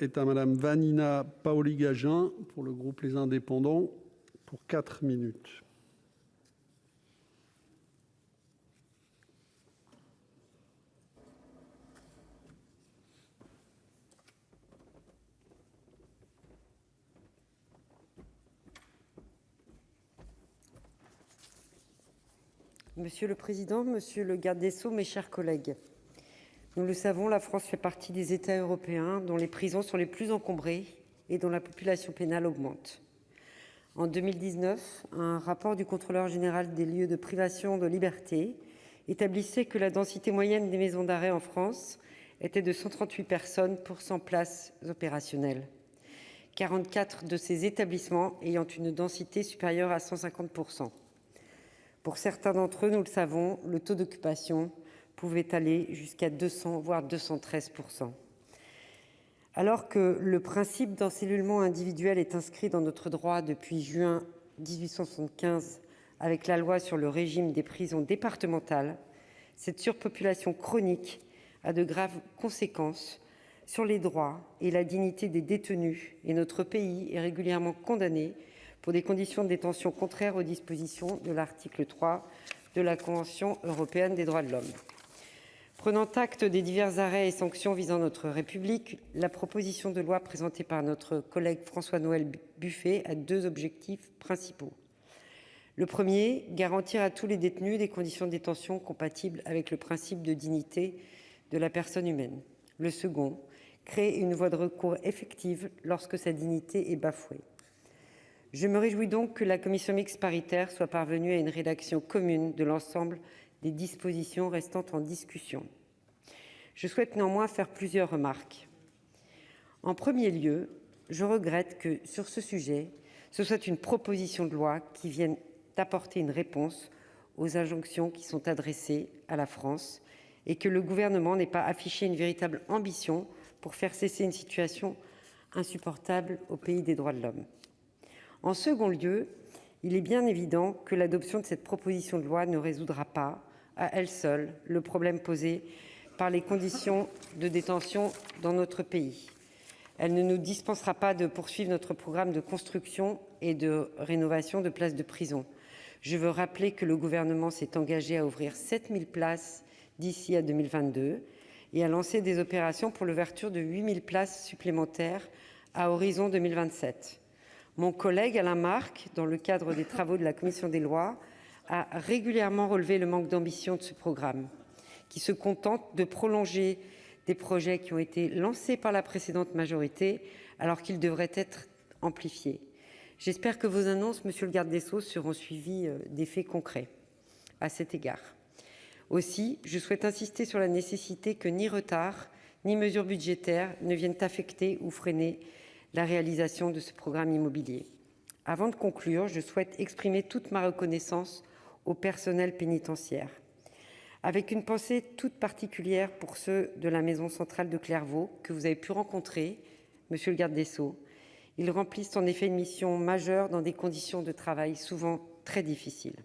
est à Madame Vanina Paoli-Gagin pour le groupe Les Indépendants pour 4 minutes. Monsieur le Président, Monsieur le Garde des Sceaux, mes chers collègues, nous le savons, la France fait partie des États européens dont les prisons sont les plus encombrées et dont la population pénale augmente. En 2019, un rapport du contrôleur général des lieux de privation de liberté établissait que la densité moyenne des maisons d'arrêt en France était de 138 personnes pour 100 places opérationnelles. 44 de ces établissements ayant une densité supérieure à 150%. Pour certains d'entre eux, nous le savons, le taux d'occupation pouvait aller jusqu'à 200, voire 213%. Alors que le principe d'encellulement individuel est inscrit dans notre droit depuis juin 1875 avec la loi sur le régime des prisons départementales, cette surpopulation chronique a de graves conséquences sur les droits et la dignité des détenus, et notre pays est régulièrement condamné pour des conditions de détention contraires aux dispositions de l'article 3 de la Convention européenne des droits de l'homme. Prenant acte des divers arrêts et sanctions visant notre République, la proposition de loi présentée par notre collègue François-Noël Buffet a 2 objectifs principaux. Le premier, garantir à tous les détenus des conditions de détention compatibles avec le principe de dignité de la personne humaine. Le second, créer une voie de recours effective lorsque sa dignité est bafouée. Je me réjouis donc que la commission mixte paritaire soit parvenue à une rédaction commune de l'ensemble des dispositions restant en discussion. Je souhaite néanmoins faire plusieurs remarques. En premier lieu, je regrette que, sur ce sujet, ce soit une proposition de loi qui vienne apporter une réponse aux injonctions qui sont adressées à la France et que le gouvernement n'ait pas affiché une véritable ambition pour faire cesser une situation insupportable au pays des droits de l'homme. En second lieu, il est bien évident que l'adoption de cette proposition de loi ne résoudra pas, à elle seule, le problème posé par les conditions de détention dans notre pays. Elle ne nous dispensera pas de poursuivre notre programme de construction et de rénovation de places de prison. Je veux rappeler que le gouvernement s'est engagé à ouvrir 7000 places d'ici à 2022 et à lancer des opérations pour l'ouverture de 8000 places supplémentaires à horizon 2027. Mon collègue Alain Marc, dans le cadre des travaux de la commission des lois, a régulièrement relevé le manque d'ambition de ce programme, qui se contente de prolonger des projets qui ont été lancés par la précédente majorité, alors qu'ils devraient être amplifiés. J'espère que vos annonces, monsieur le garde des Sceaux, seront suivies d'effets concrets à cet égard. Aussi, je souhaite insister sur la nécessité que ni retard, ni mesures budgétaires ne viennent affecter ou freiner la réalisation de ce programme immobilier. Avant de conclure, je souhaite exprimer toute ma reconnaissance au personnel pénitentiaire, avec une pensée toute particulière pour ceux de la maison centrale de Clairvaux que vous avez pu rencontrer, monsieur le garde des Sceaux. Ils remplissent en effet une mission majeure dans des conditions de travail souvent très difficiles.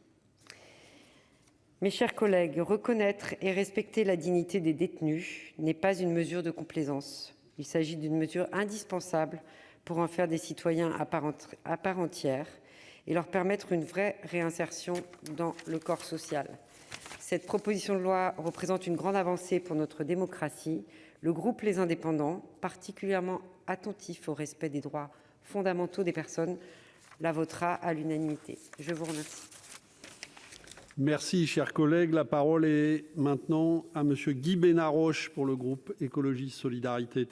Mes chers collègues, reconnaître et respecter la dignité des détenus n'est pas une mesure de complaisance. Il s'agit d'une mesure indispensable pour en faire des citoyens à part entière et leur permettre une vraie réinsertion dans le corps social. Cette proposition de loi représente une grande avancée pour notre démocratie. Le groupe Les Indépendants, particulièrement attentif au respect des droits fondamentaux des personnes, la votera à l'unanimité. Je vous remercie. Merci, chers collègues. La parole est maintenant à Monsieur Guy Benarroche pour le groupe Écologiste Solidarité.